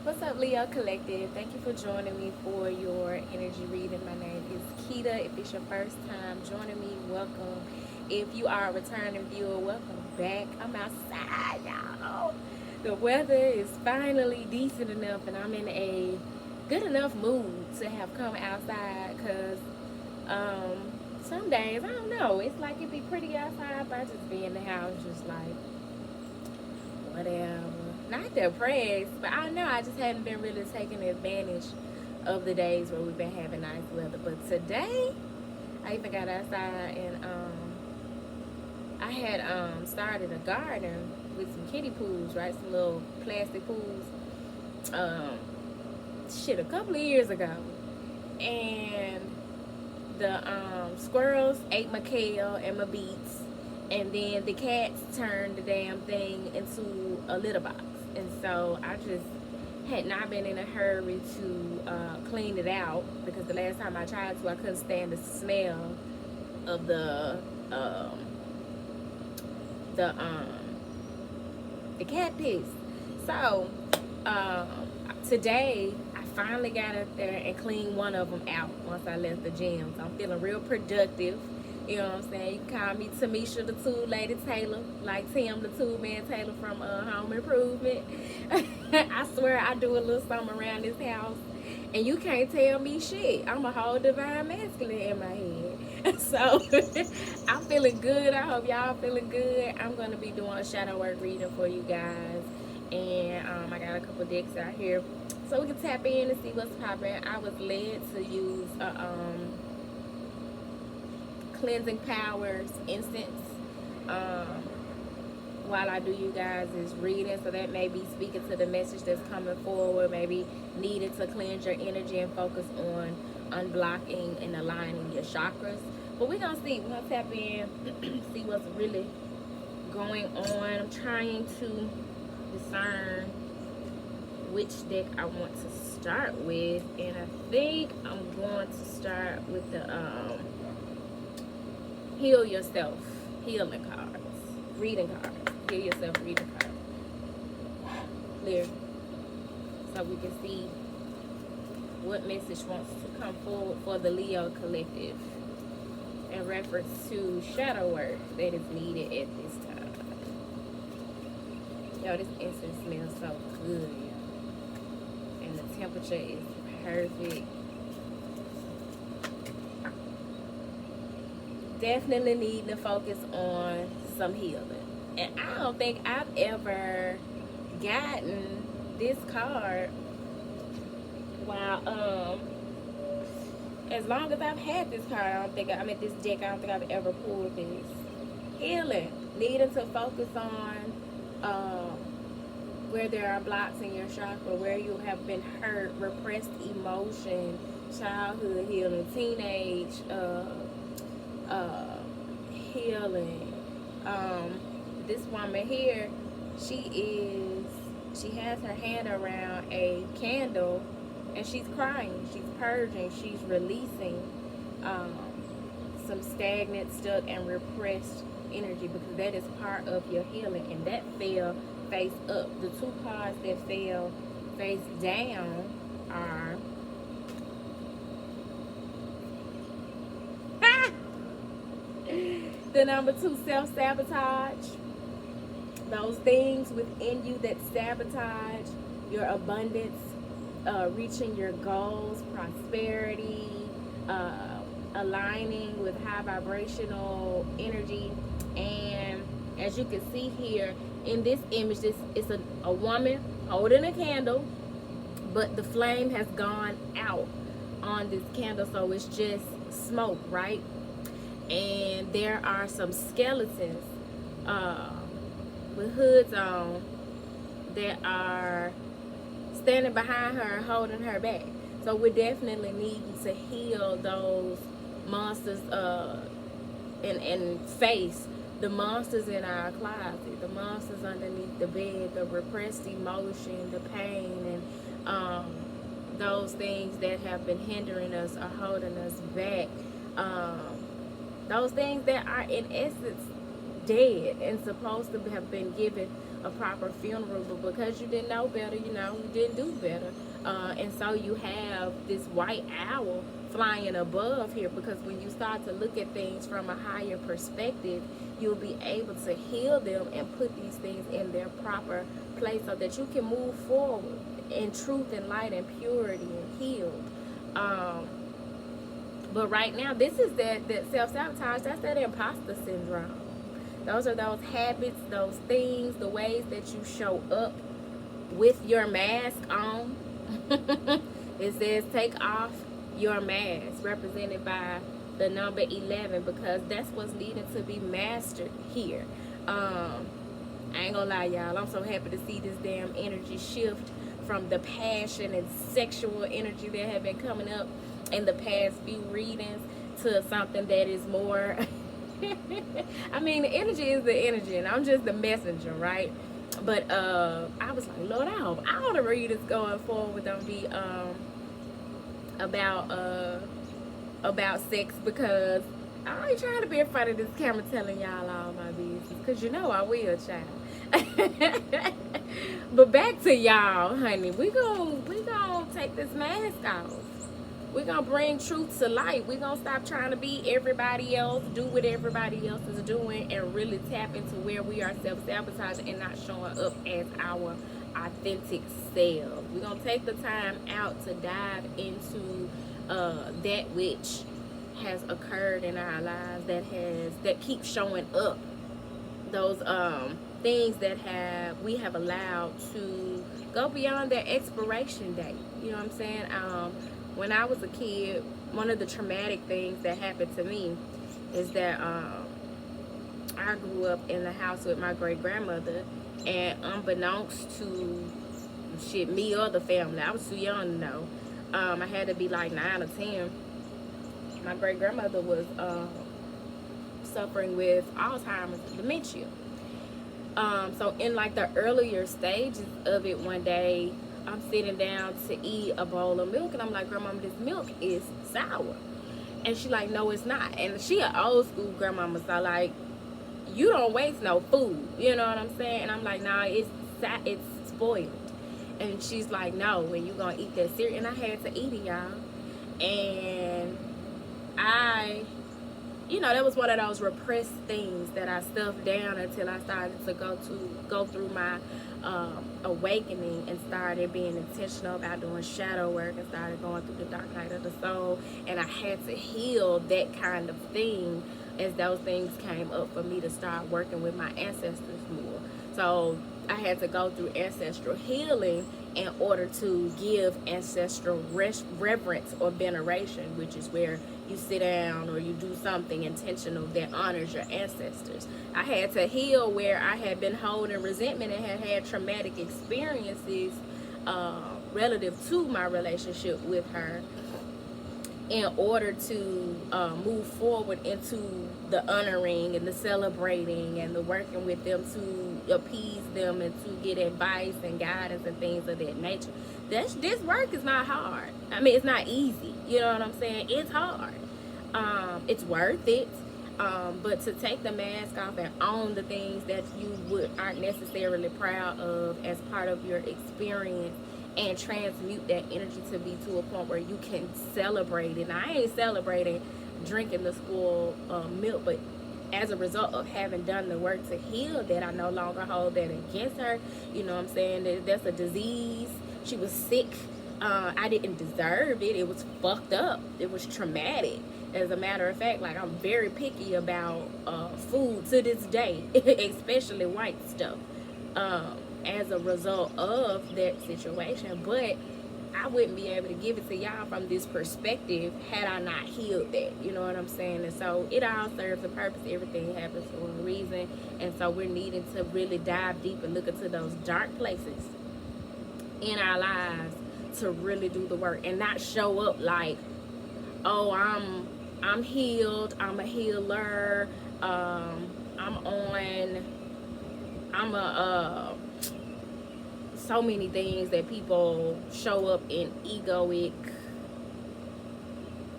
What's up, Leo Collective? Thank you for joining me for your energy reading. My name is Keita. If it's your first time joining me, welcome. If you are a returning viewer, welcome back. I'm outside, y'all. The weather is finally decent enough, and I'm in a good enough mood to have come outside because some days, I don't know, it's like it'd be pretty outside, but I just be in the house just like whatever. Not depressed, but I don't know. I just haven't been really taking advantage of the days where we've been having nice weather. But today, I even got outside and I had started a garden with some kiddie pools, right? Some little plastic pools. Um, a couple of years ago, and the squirrels ate my kale and my beets, and then the cats turned the damn thing into a litter box. And so I just had not been in a hurry to clean it out because the last time I tried to, I couldn't stand the smell of um, the um, the cat piss. So um, today I finally got up there and cleaned one of them out once I left the gym. So I'm feeling real productive. You know what I'm saying? You can call me Tamisha the Tool Lady Taylor, like Tim the Tool Man Taylor from Home Improvement. I swear I do a little something around this house, and you can't tell me shit. I'm a whole divine masculine in my head. So I'm feeling good. I hope y'all feeling good. I'm gonna be doing a shadow work reading for you guys, and I got a couple decks out here, so we can tap in and see what's popping. I was led to use cleansing powers instance um, while I do you guys is reading, so that may be speaking to the message that's coming forward, maybe needed to cleanse your energy and focus on unblocking and aligning your chakras. But we're gonna see, we're gonna tap in, see what's really going on. I'm trying to discern which deck I want to start with, and I think I'm going to start with the heal yourself healing cards, reading cards, heal yourself reading cards. Clear, so we can see what message wants to come forward for the Leo Collective in reference to shadow work that is needed at this time. Yo, this incense smells so good, and the temperature is perfect. Definitely need to focus on some healing. And I don't think I've ever gotten this card while as long as I've had this card, this deck, I don't think I've ever pulled this. Healing. Needing to focus on where there are blocks in your chakra, where you have been hurt, repressed emotion, childhood healing, teenage healing. This woman here, she has her hand around a candle, and she's crying, she's purging, she's releasing some stagnant, stuck, and repressed energy, because that is part of your healing. And that fell face up. The two cards that fell face down are the number 2, self-sabotage. Those things within you that sabotage your abundance, reaching your goals, prosperity, aligning with high vibrational energy. And as you can see here in this image, this is a woman holding a candle, but the flame has gone out on this candle, so it's just smoke, right? And there are some skeletons with hoods on that are standing behind her, holding her back. So we definitely need to heal those monsters and face the monsters in our closet, the monsters underneath the bed, the repressed emotion, the pain, and those things that have been hindering us or holding us back. Those things that are in essence dead and supposed to have been given a proper funeral, but because you didn't know better, you know, you didn't do better. And so you have this white owl flying above here, because when you start to look at things from a higher perspective, you'll be able to heal them and put these things in their proper place so that you can move forward in truth and light and purity and healed. But right now, this is that self-sabotage. That's that imposter syndrome. Those are those habits, those things, the ways that you show up with your mask on. It says take off your mask, represented by the number 11, because that's what's needed to be mastered here. I ain't gonna lie, y'all, I'm so happy to see this damn energy shift from the passion and sexual energy that have been coming up in the past few readings to something that is more I mean, the energy is the energy, and I'm just the messenger, right? But I was like, Lord, all the readings going forward don't be about sex, because I ain't trying to be in front of this camera telling y'all all my business, because you know I will, child. But back to y'all, honey, we gonna take this mask off. We're going to bring truth to light. We're going to stop trying to be everybody else, do what everybody else is doing, and really tap into where we are self-sabotaging and not showing up as our authentic selves. We're going to take the time out to dive into that which has occurred in our lives that keeps showing up. Those things that we have allowed to go beyond their expiration date. You know what I'm saying? When I was a kid, one of the traumatic things that happened to me is that I grew up in the house with my great-grandmother, and unbeknownst to me or the family, I was too young to know. I had to be like 9 or 10. My great-grandmother was suffering with Alzheimer's, dementia. So in like the earlier stages of it, one day, I'm sitting down to eat a bowl of milk, and I'm like, Grandmama, this milk is sour. And she like, no, it's not. And she an old school grandmama, so like, you don't waste no food. You know what I'm saying? And I'm like, nah, it's spoiled. And she's like, no, and you gonna eat that cereal. And I had to eat it, y'all. And that was one of those repressed things that I stuffed down until I started to go through my awakening and started being intentional about doing shadow work and started going through the dark night of the soul. And I had to heal that kind of thing as those things came up for me to start working with my ancestors more. So I had to go through ancestral healing in order to give ancestral reverence or veneration, which is where you sit down or you do something intentional that honors your ancestors. I had to heal where I had been holding resentment and had traumatic experiences relative to my relationship with her, in order to move forward into the honoring and the celebrating and the working with them to appease them and to get advice and guidance and things of that nature. This work is not hard. I mean, it's not easy. You know what I'm saying? It's hard. It's worth it. But to take the mask off and own the things that you aren't necessarily proud of as part of your experience, and transmute that energy to be to a point where you can celebrate it. Now, I ain't celebrating drinking the spoiled milk, but as a result of having done the work to heal that, I no longer hold that against her. You know what I'm saying? That's a disease. She was sick. I didn't deserve it. It was fucked up. It was traumatic. As a matter of fact, like, I'm very picky about food to this day, especially white stuff. As a result of that situation, but I wouldn't be able to give it to y'all from this perspective had I not healed that. You know what I'm saying? And so it all serves a purpose. Everything happens for a reason, and so we're needing to really dive deep and look into those dark places in our lives to really do the work and not show up like, oh, I'm healed, I'm a healer, so many things that people show up in egoic,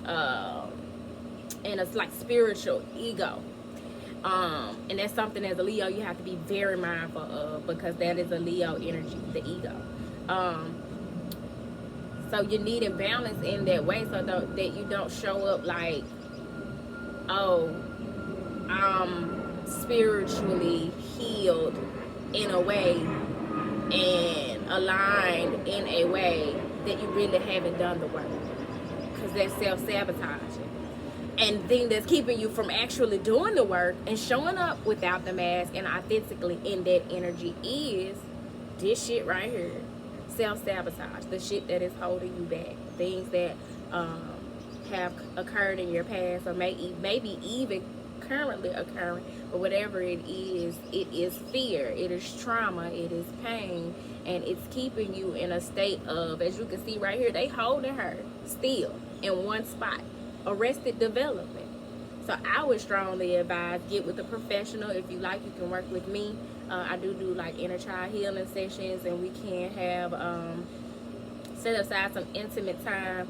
and it's like spiritual ego. And that's something as a Leo you have to be very mindful of, because that is a Leo energy, the ego. Um, so you need a balance in that way, so that you don't show up like, oh, I'm spiritually healed in a way and aligned in a way that you really haven't done the work, because that's self-sabotaging. And thing that's keeping you from actually doing the work and showing up without the mask and authentically in that energy is this shit right here. Self-sabotage, the shit that is holding you back, things that have occurred in your past, or maybe even currently occurring, but whatever it is fear, it is trauma, it is pain, and it's keeping you in a state of, as you can see right here, they holding her still in one spot. Arrested development. So I would strongly advise, get with a professional. If you like, you can work with me. I do like inner child healing sessions, and we can have set aside some intimate time,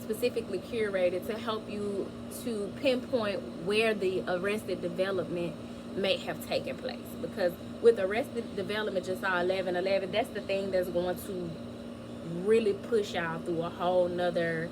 specifically curated to help you to pinpoint where the arrested development may have taken place. Because with arrested development, just saw 1111, that's the thing that's going to really push y'all through a whole nother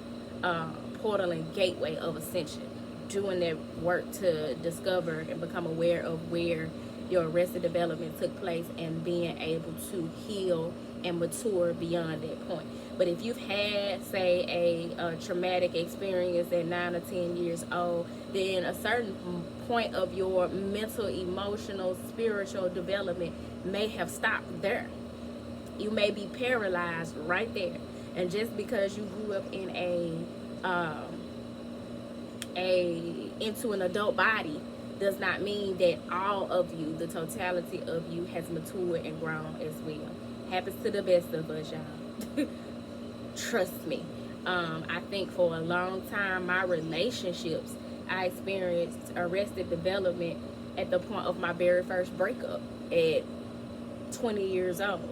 portal and gateway of ascension, doing that work to discover and become aware of where your arrested development took place, and being able to heal and mature beyond that point. But if you've had, say, a traumatic experience at 9 or 10 years old, then a certain point of your mental, emotional, spiritual development may have stopped there. You may be paralyzed right there. And just because you grew up in into an adult body does not mean that all of you, the totality of you, has matured and grown as well. Happens to the best of us, y'all. Trust me. I think for a long time, my relationships, I experienced arrested development at the point of my very first breakup at 20 years old.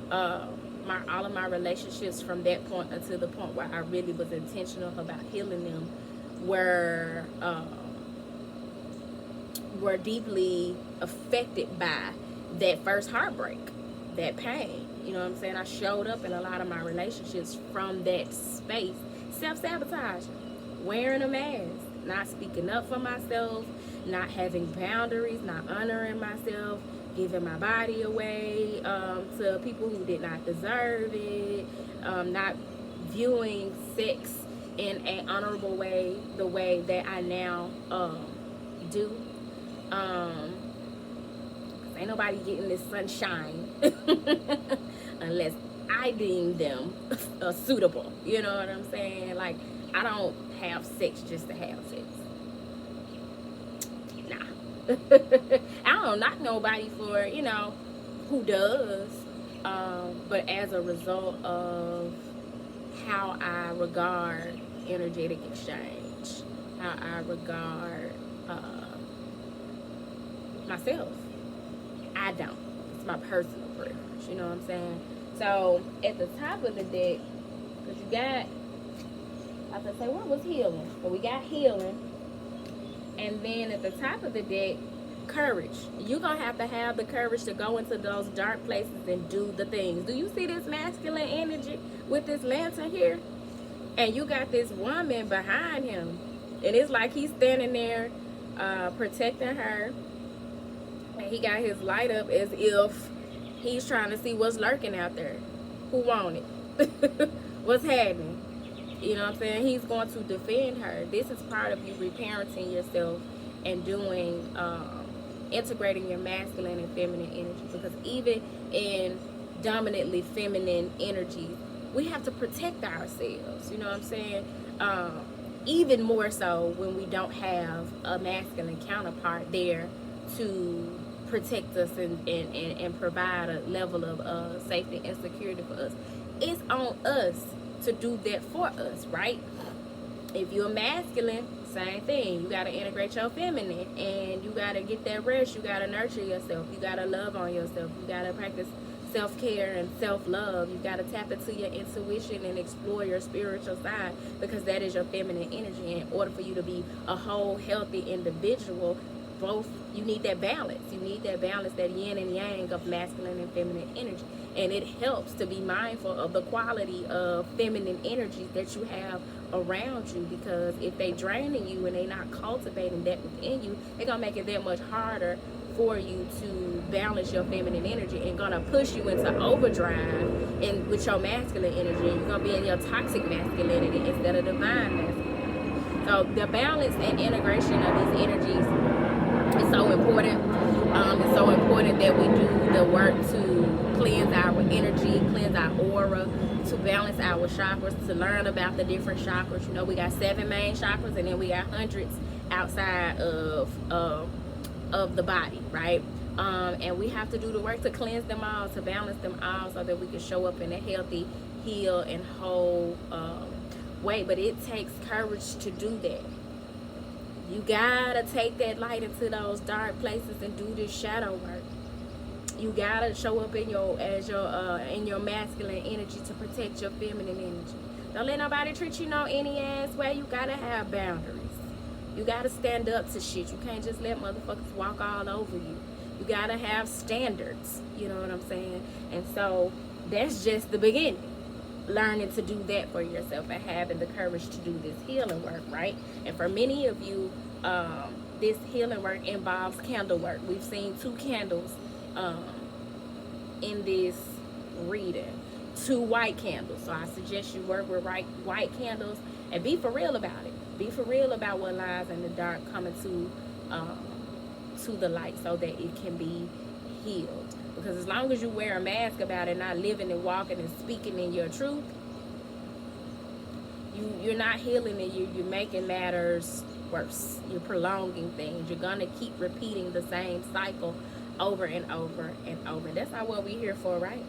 All of my relationships from that point until the point where I really was intentional about healing them were deeply affected by that first heartbreak, that pain. You know what I'm saying? I showed up in a lot of my relationships from that space, self-sabotage, wearing a mask, not speaking up for myself, not having boundaries, not honoring myself, giving my body away to people who did not deserve it, not viewing sex in an honorable way, the way that I now do. Ain't nobody getting this sunshine unless I deem them suitable. You know what I'm saying? Like, I don't have sex just to have sex. Nah. I don't knock nobody for, who does. But as a result of how I regard energetic exchange, how I regard myself, I don't. It's my personal preference. You know what I'm saying? So at the top of the deck, because you got, I was gonna say, what was healing? But we got healing. And then at the top of the deck, courage. You're going to have the courage to go into those dark places and do the things. Do you see this masculine energy with this lantern here? And you got this woman behind him. And it's like he's standing there protecting her. And he got his light up as if he's trying to see what's lurking out there. Who want it? What's happening? You know what I'm saying? He's going to defend her. This is part of you reparenting yourself and doing, integrating your masculine and feminine energy. Because even in dominantly feminine energy, we have to protect ourselves. You know what I'm saying? Even more so when we don't have a masculine counterpart there to protect us and provide a level of safety and security for us. It's on us to do that for us, right? If you're masculine, same thing. You got to integrate your feminine, and you got to get that rest. You got to nurture yourself. You got to love on yourself. You got to practice self-care and self-love. You got to tap into your intuition and explore your spiritual side, because that is your feminine energy. And in order for you to be a whole, healthy individual, both, you need that balance. You need that balance, that yin and yang of masculine and feminine energy. And it helps to be mindful of the quality of feminine energies that you have around you, because if they draining you and they not cultivating that within you, they're gonna make it that much harder for you to balance your feminine energy, and gonna push you into overdrive and with your masculine energy, and you're gonna be in your toxic masculinity instead of divine masculinity. So the balance and integration of these energies is so important. It's so important that we do the work to cleanse our energy, cleanse our aura, to balance our chakras, to learn about the different chakras. You know, we got 7 main chakras, and then we got hundreds outside of the body, right? And we have to do the work to cleanse them all, to balance them all, so that we can show up in a healthy, heal, and whole way. But it takes courage to do that. You gotta take that light into those dark places and do this shadow work. You gotta show up in your masculine energy to protect your feminine energy. Don't let nobody treat you no any ass way. You gotta have boundaries. You gotta stand up to shit. You can't just let motherfuckers walk all over you. You gotta have standards. You know what I'm saying? And so that's just the beginning. Learning to do that for yourself and having the courage to do this healing work, right? And for many of you, this healing work involves candle work. We've seen 2 candles in this reading, 2 white candles. So I suggest you work with white candles and be for real about it. Be for real about what lies in the dark coming to the light, so that it can be healed. Because as long as you wear a mask about it, not living and walking and speaking in your truth, you're not healing it. You're making matters worse. You're prolonging things. You're gonna keep repeating the same cycle over and over and over. That's not what we're here for, right?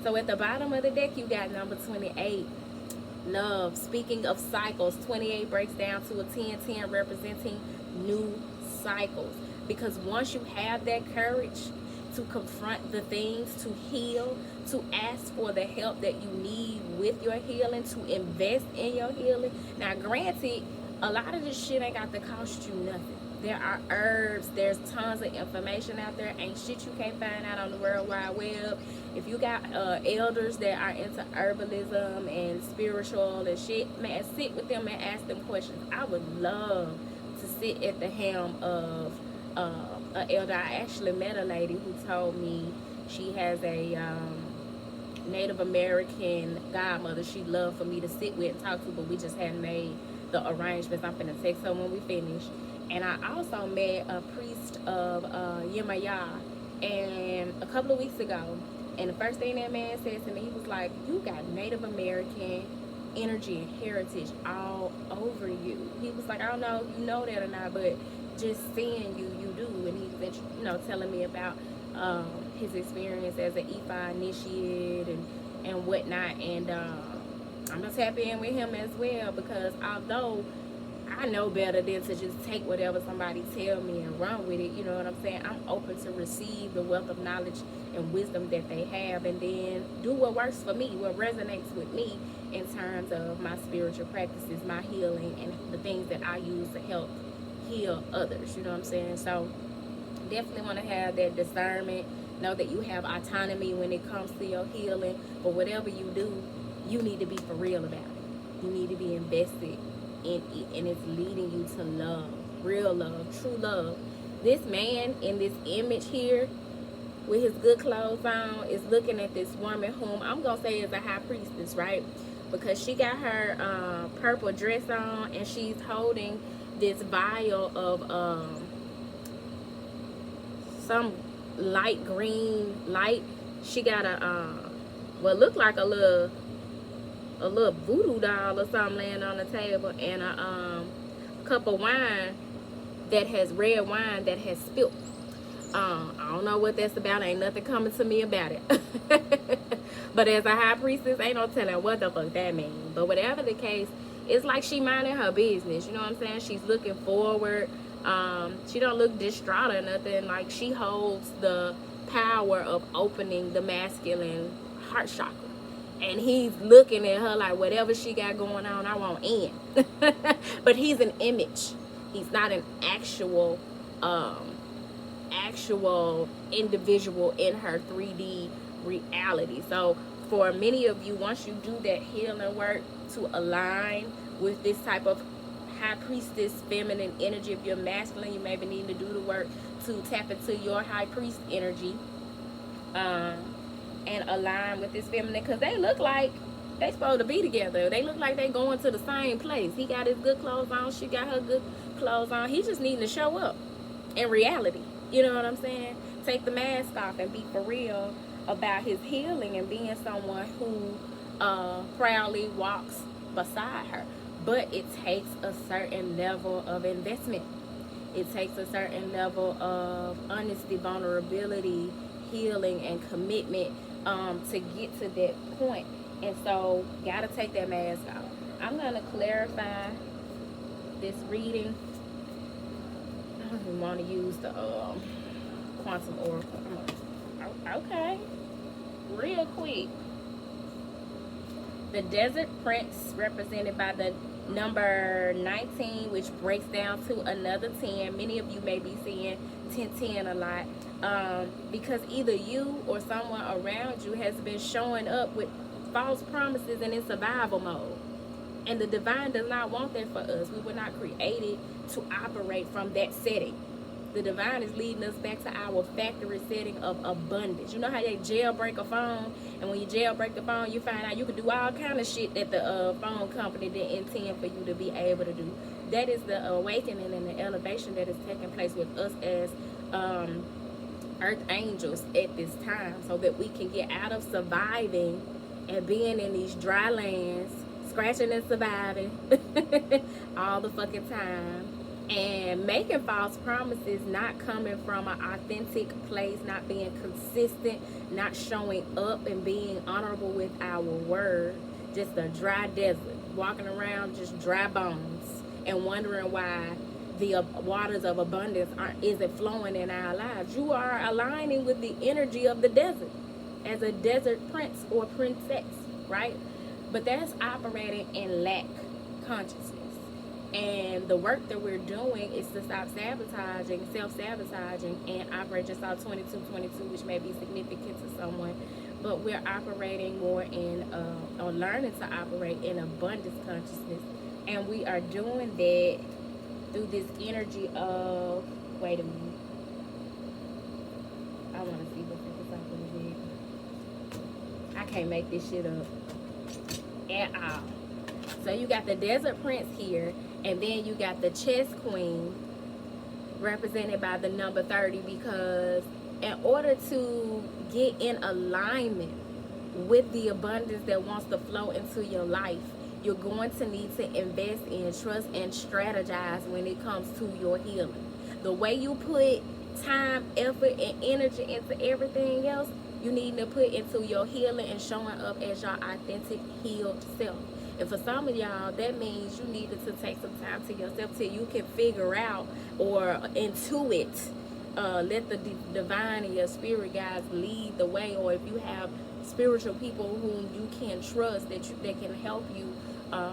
So at the bottom of the deck, you got number 28, love. Speaking of cycles, 28 breaks down to a 10-10, representing new cycles. Because once you have that courage to confront the things, to heal, to ask for the help that you need with your healing, to invest in your healing. Now, granted, a lot of this shit ain't got to cost you nothing. There are herbs, there's tons of information out there. Ain't shit you can't find out on the World Wide Web. If you got elders that are into herbalism and spiritual and shit, man, sit with them and ask them questions. I would love to sit at the helm of an elder. I actually met a lady who told me she has a Native American godmother she'd love for me to sit with and talk to, but we just hadn't made the arrangements. I'm finna text her when we finish. And I also met a priest of Yemaya and a couple of weeks ago, and the first thing that man said to me, he was like, you got Native American energy and heritage all over you. He was like, I don't know if you know that or not, but just seeing you, you do. And he's been, you know, telling me about his experience as an Ifa initiate and whatnot. And I'm gonna tap in with him as well, because although I know better than to just take whatever somebody tell me and run with it, you know what I'm saying? I'm open to receive the wealth of knowledge and wisdom that they have, and then do what works for me, what resonates with me in terms of my spiritual practices, my healing, and the things that I use to help heal others, you know what I'm saying? So definitely want to have that discernment. Know that you have autonomy when it comes to your healing, but whatever you do, you need to be for real about it. You need to be invested in it, and it's leading you to love, real love, true love. This man in this image here with his good clothes on is looking at this woman whom I'm gonna say is a high priestess, right? Because she got her purple dress on, and she's holding this vial of some light green light. She got a what looked like a little voodoo doll or something laying on the table, and a cup of wine that has red wine that has spilt. I don't know what that's about. Ain't nothing coming to me about it. But as a high priestess, ain't no telling what the fuck that means. But whatever the case, it's like she minding her business. You know what I'm saying? She's looking forward. She don't look distraught or nothing. Like, she holds the power of opening the masculine heart chakra. And he's looking at her like, whatever she got going on, I want in. But he's an image. He's not an actual actual individual in her 3D reality. So for many of you, once you do that healing work to align with this type of high priestess feminine energy, if you're masculine, you maybe need to do the work to tap into your high priest energy, and align with this feminine, because they look like they supposed to be together. They look like they going to the same place. He got his good clothes on, she got her good clothes on. He just needing to show up in reality. You know what I'm saying? Take the mask off and be for real about his healing and being someone who proudly walks beside her. But it takes a certain level of investment. It takes a certain level of honesty, vulnerability, healing, and commitment to get to that point. And so, gotta take that mask off. I'm gonna clarify this reading. I don't even want to use the quantum oracle. Okay, real quick. The Desert Prince, represented by the number 19, which breaks down to another 10. Many of you may be seeing 1010 a lot, because either you or someone around you has been showing up with false promises and in survival mode. And the divine does not want that for us. We were not created to operate from that setting. The divine is leading us back to our factory setting of abundance. You know how they jailbreak a phone, and when you jailbreak the phone, you find out you can do all kind of shit that the phone company didn't intend for you to be able to do. That is the awakening and the elevation that is taking place with us as earth angels at this time, so that we can get out of surviving and being in these dry lands, scratching and surviving all the fucking time, and making false promises, not coming from an authentic place, not being consistent, not showing up and being honorable with our word. Just a dry desert, walking around just dry bones and wondering why the waters of abundance isn't flowing in our lives. You are aligning with the energy of the desert as a desert prince or princess, right? But that's operating in lack consciousness. And the work that we're doing is to stop sabotaging, self-sabotaging, and operate. Just saw 2222, which may be significant to someone. But we're operating more in, or learning to operate in abundance consciousness. And we are doing that through this energy of, wait a minute. I want to see what's at the top of the head. I can't make this shit up at all. So you got the Desert Prince here, and then you got the Chess Queen, represented by the number 30, because in order to get in alignment with the abundance that wants to flow into your life, you're going to need to invest in, trust, and strategize when it comes to your healing. The way you put time, effort, and energy into everything else, you need to put into your healing and showing up as your authentic healed self. And for some of y'all, that means you needed to take some time to yourself till you can figure out or intuit. Let the divine and your spirit guides lead the way, or if you have spiritual people whom you can trust that can help you,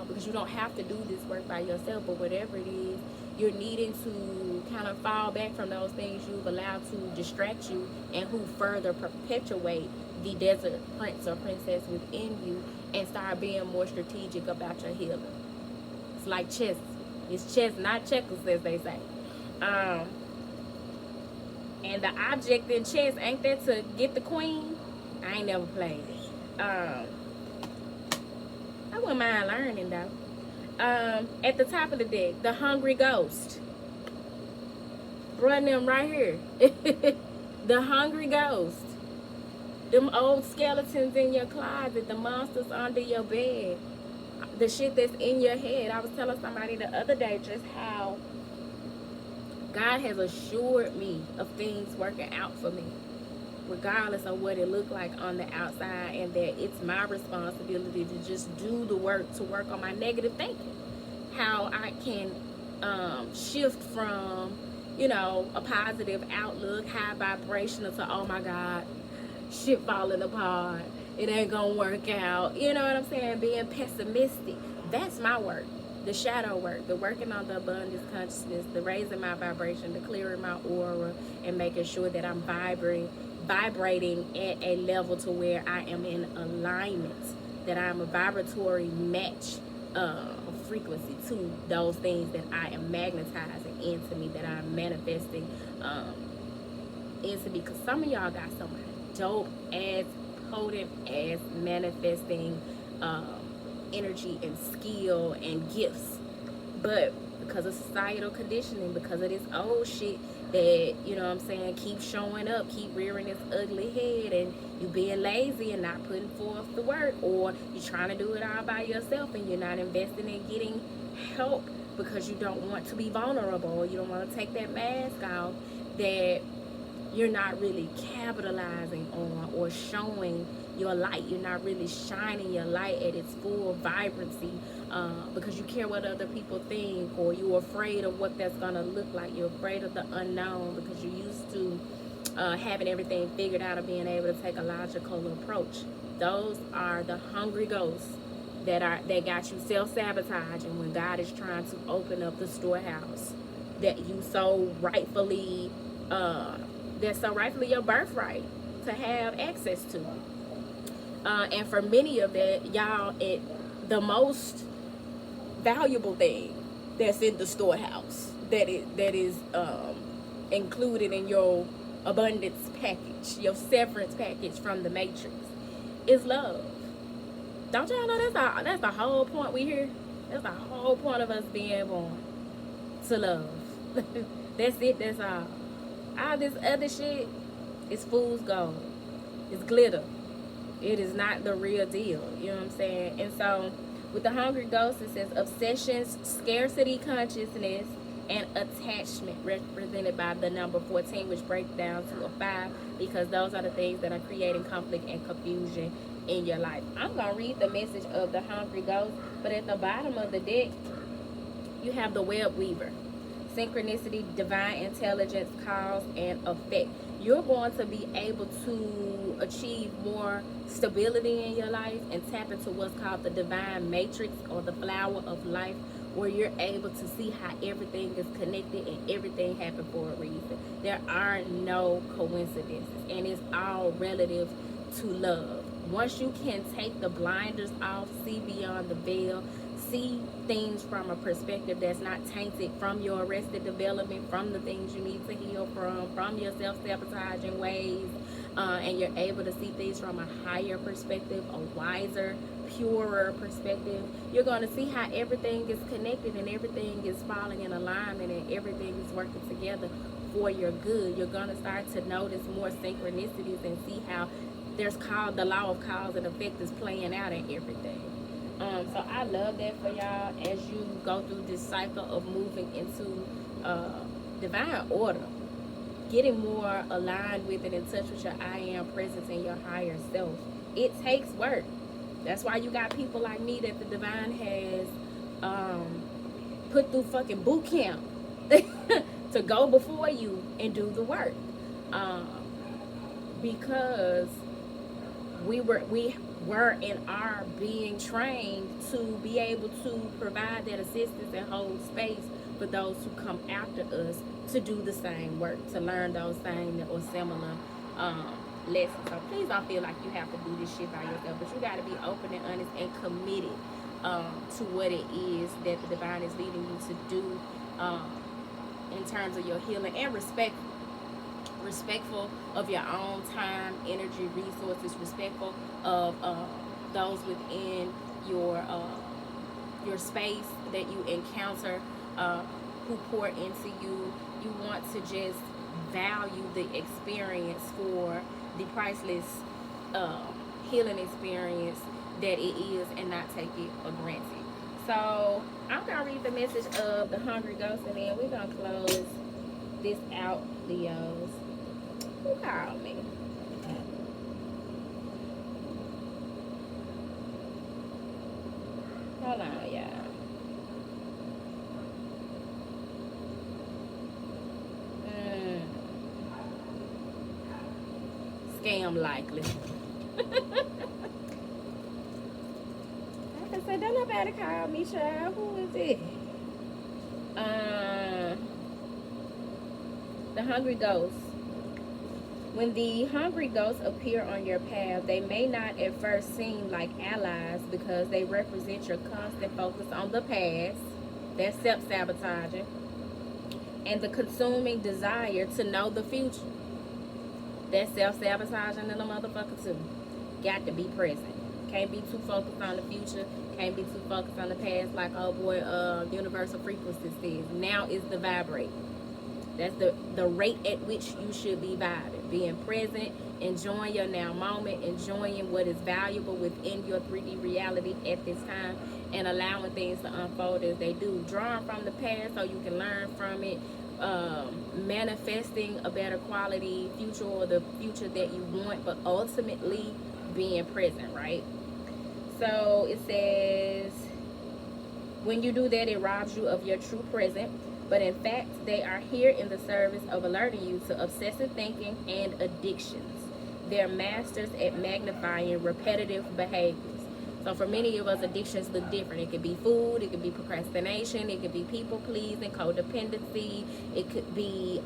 because you don't have to do this work by yourself. But whatever it is, you're needing to kind of fall back from those things you've allowed to distract you and who further perpetuate the desert prince or princess within you, and start being more strategic about your healing. It's like chess. It's chess, not checkers, as they say. And the object in chess, ain't that to get the queen? I ain't never played it. I wouldn't mind learning though. At the top of the deck, the hungry ghost. Run them right here. The hungry ghost. Them old skeletons in your closet, the monsters under your bed, the shit that's in your head. I was telling somebody the other day just how God has assured me of things working out for me, regardless of what it looked like on the outside, and that it's my responsibility to just do the work to work on my negative thinking. How I can shift from, a positive outlook, high vibrational, to, oh my God, shit falling apart, it ain't gonna work out. You know what I'm saying? Being pessimistic. That's my work. the shadow work, the working on the abundance consciousness, the raising my vibration, the clearing my aura, and making sure that I'm vibrating at a level to where I am in alignment, that I'm a vibratory match frequency to those things that I am magnetizing into me, that I'm manifesting into me. Because some of y'all got some dope ass, potent ass manifesting energy and skill and gifts, but because of societal conditioning, because of this old shit that, you know what I'm saying, keep showing up, keep rearing its ugly head, and you being lazy and not putting forth the work, or you're trying to do it all by yourself and you're not investing in getting help because you don't want to be vulnerable, you don't want to take that mask off, that you're not really capitalizing on or showing your light. You're not really shining your light at its full vibrancy because you care what other people think, or you're afraid of what that's gonna look like. You're afraid of the unknown because you're used to having everything figured out and being able to take a logical approach. Those are the hungry ghosts that got you self-sabotaging when God is trying to open up the storehouse that you so rightfully that's so rightfully your birthright to have access to. And for many of that, y'all, the most valuable thing that's in the storehouse that is included in your abundance package, your severance package from the Matrix, is love. Don't y'all know that's the whole point we here? That's the whole point of us being born, to love. That's it. That's all. All this other shit is fool's gold. It's glitter. It is not the real deal. You know what I'm saying? And so with the hungry ghost, it says obsessions, scarcity consciousness, and attachment, represented by the number 14, which breaks down to a 5, because those are the things that are creating conflict and confusion in your life. I'm going to read the message of the hungry ghost, but at the bottom of the deck, you have the web weaver. Synchronicity, divine intelligence, cause and effect. You're going to be able to achieve more stability in your life and tap into what's called the divine matrix, or the flower of life, where you're able to see how everything is connected and everything happened for a reason. There are no coincidences, and it's all relative to love. Once you can take the blinders off, see beyond the veil, see things from a perspective that's not tainted from your arrested development, from the things you need to heal from your self-sabotaging ways, and you're able to see things from a higher perspective, a wiser, purer perspective, you're going to see how everything is connected and everything is falling in alignment and everything is working together for your good. You're going to start to notice more synchronicities and see how there's the law of cause and effect is playing out in everything. So I love that for y'all as you go through this cycle of moving into divine order, getting more aligned with and in touch with your I am presence and your higher self. It takes work. That's why you got people like me that the divine has put through fucking boot camp to go before you and do the work, because we were and are being trained to be able to provide that assistance and hold space for those who come after us to do the same work, to learn those same or similar lessons. So please don't feel like you have to do this shit by yourself, but you got to be open and honest and committed to what it is that the divine is leading you to do in terms of your healing, and respectful of your own time, energy, resources, respectful of those within your space that you encounter who pour into you. You want to just value the experience for the priceless healing experience that it is, and not take it for granted. So I'm gonna read the message of the hungry ghost, and then we're gonna close this out, Leos. Who called me? Hold on, y'all. Scam likely. I I said, don't nobody call me, child. Who is it? The hungry ghost. When the hungry ghosts appear on your path, they may not at first seem like allies because they represent your constant focus on the past. That's self-sabotaging. And the consuming desire to know the future. That's self-sabotaging in a motherfucker too. Got to be present. Can't be too focused on the future. Can't be too focused on the past, like old boy universal frequency says. Now is the vibrate. That's the rate at which you should be vibing. Being present, enjoying your now moment, enjoying what is valuable within your 3D reality at this time, and allowing things to unfold as they do. Drawing from the past so you can learn from it. Manifesting a better quality future, or the future that you want, but ultimately being present, right? So it says, when you do that, it robs you of your true present. But in fact, they are here in the service of alerting you to obsessive thinking and addictions. They're masters at magnifying repetitive behaviors. So for many of us, addictions look different. It could be food, it could be procrastination, it could be people pleasing, codependency, it could be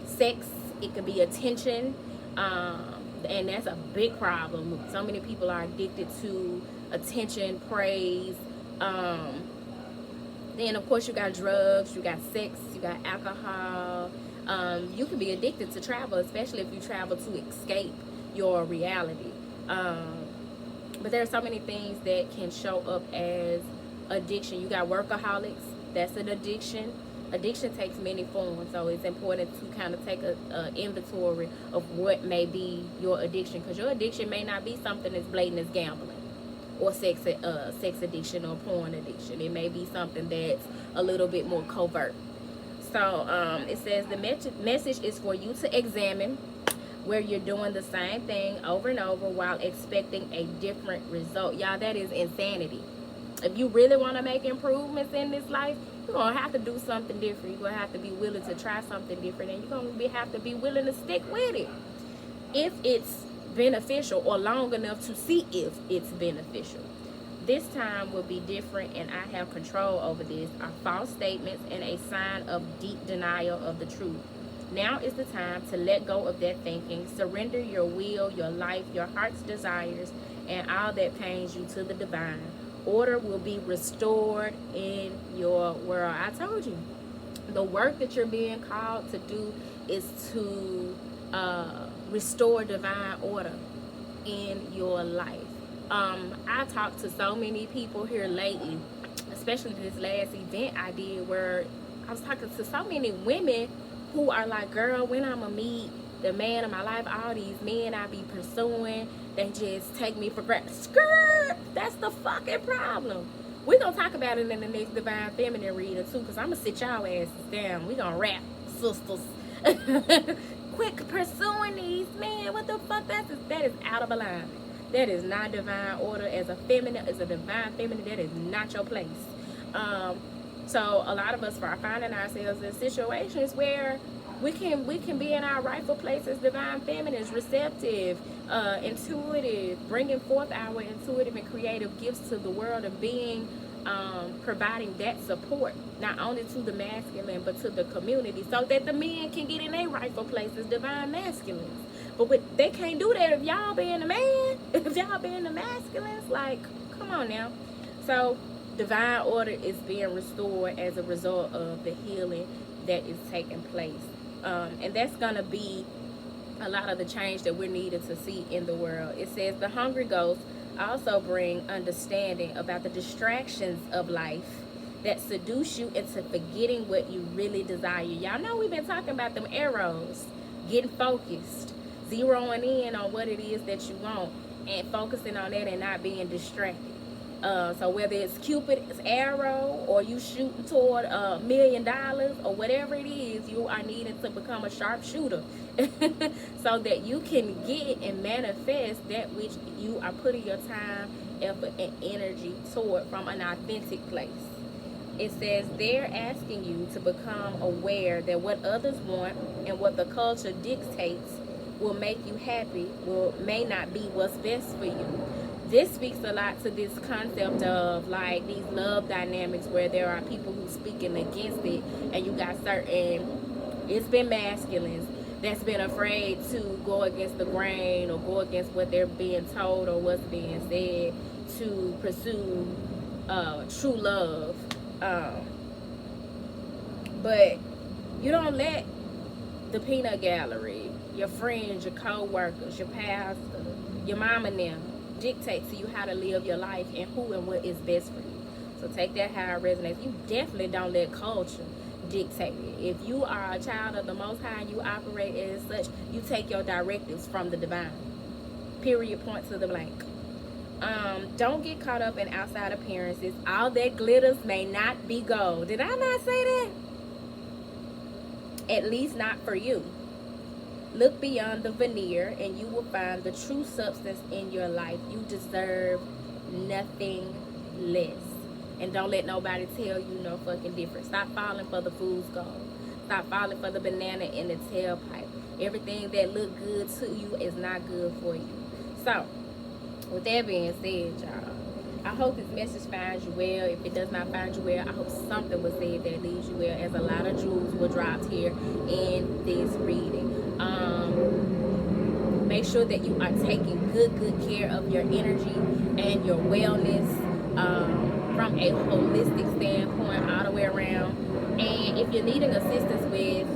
sex, it could be attention, and that's a big problem. So many people are addicted to attention, praise. Then of course you got drugs, you got sex, you got alcohol. You can be addicted to travel, especially if you travel to escape your reality. But there are so many things that can show up as addiction. You got workaholics, that's an addiction. Addiction takes many forms, so it's important to kind of take a inventory of what may be your addiction, because your addiction may not be something as blatant as gambling or sex addiction or porn addiction. It may be something that's a little bit more covert. So it says the message is for you to examine where you're doing the same thing over and over while expecting a different result. Y'all, that is insanity. If you really want to make improvements in this life, you're going to have to do something different. You're going to have to be willing to try something different, and you're going to have to be willing to stick with it if it's beneficial, or long enough to see if it's beneficial. This time will be different, and I have control over this, are false statements and a sign of deep denial of the truth. Now is the time to let go of that thinking. Surrender your will, your life, your heart's desires, and all that pains you to the divine. Order will be restored in your world. I told you, the work that you're being called to do is to restore divine order in your life. I talked to so many people here lately, especially this last event I did, where I was talking to so many women who are like, girl, when I'm gonna meet the man of my life? All these men I be pursuing, they just take me for granted. Skirt! That's the fucking problem. We're gonna talk about it in the next Divine Feminine reading too, because I'm gonna sit y'all asses down. We're gonna rap, sisters. Quit pursuing these men. What the fuck? That is out of alignment. That is not divine order. As a feminine, as a divine feminine, that is not your place. So a lot of us are finding ourselves in situations where we can be in our rightful place as divine feminines, receptive, intuitive, bringing forth our intuitive and creative gifts to the world, and being providing that support not only to the masculine but to the community, so that the men can get in their rightful place as divine masculines. But they can't do that if y'all being the man, if y'all being the masculines. Like, come on now. So divine order is being restored as a result of the healing that is taking place. And that's going to be a lot of the change that we're needed to see in the world. It says the hungry ghosts also bring understanding about the distractions of life that seduce you into forgetting what you really desire. Y'all know we've been talking about them arrows, getting focused, zeroing in on what it is that you want, and focusing on that and not being distracted. So whether it's Cupid's arrow, or you shooting toward $1 million, or whatever it is, you are needing to become a sharpshooter so that you can get and manifest that which you are putting your time, effort, and energy toward from an authentic place. It says they're asking you to become aware that what others want and what the culture dictates will make you happy may not be what's best for you. this speaks a lot to this concept of like these love dynamics where there are people who speaking against it, and you got certain, it's been masculines that's been afraid to go against the grain or go against what they're being told or what's being said to pursue true love. But you don't let the peanut gallery, your friends, your co-workers, your pastor, your mom and them dictate to you how to live your life and who and what is best for you. So take that how it resonates. You definitely don't let culture dictate it. If you are a child of the Most High and you operate as such, you take your directives from the divine. Period, point to the blank. Don't get caught up in outside appearances. All that glitters may not be gold. Did I not say that? At least not for you. Look beyond the veneer and you will find the true substance in your life. You deserve nothing less. And don't let nobody tell you no fucking different. Stop falling for the fool's gold. Stop falling for the banana in the tailpipe. Everything that look good to you is not good for you. So, with that being said, y'all, I hope this message finds you well. If it does not find you well, I hope something was said that leaves you well, as a lot of jewels were dropped here in this reading. Make sure that you are taking good care of your energy and your wellness from a holistic standpoint all the way around. And if you're needing assistance with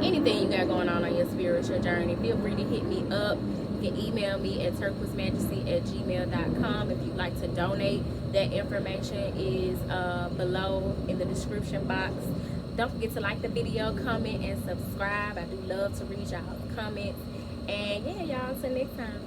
anything you got going on your spiritual journey, feel free to hit me up. You can email me at turquoisemajesty@gmail.com. If you'd like to donate, that information is below in the description box. Don't forget to like the video, comment, and subscribe. I do love to read y'all's comments. And yeah, y'all, until next time.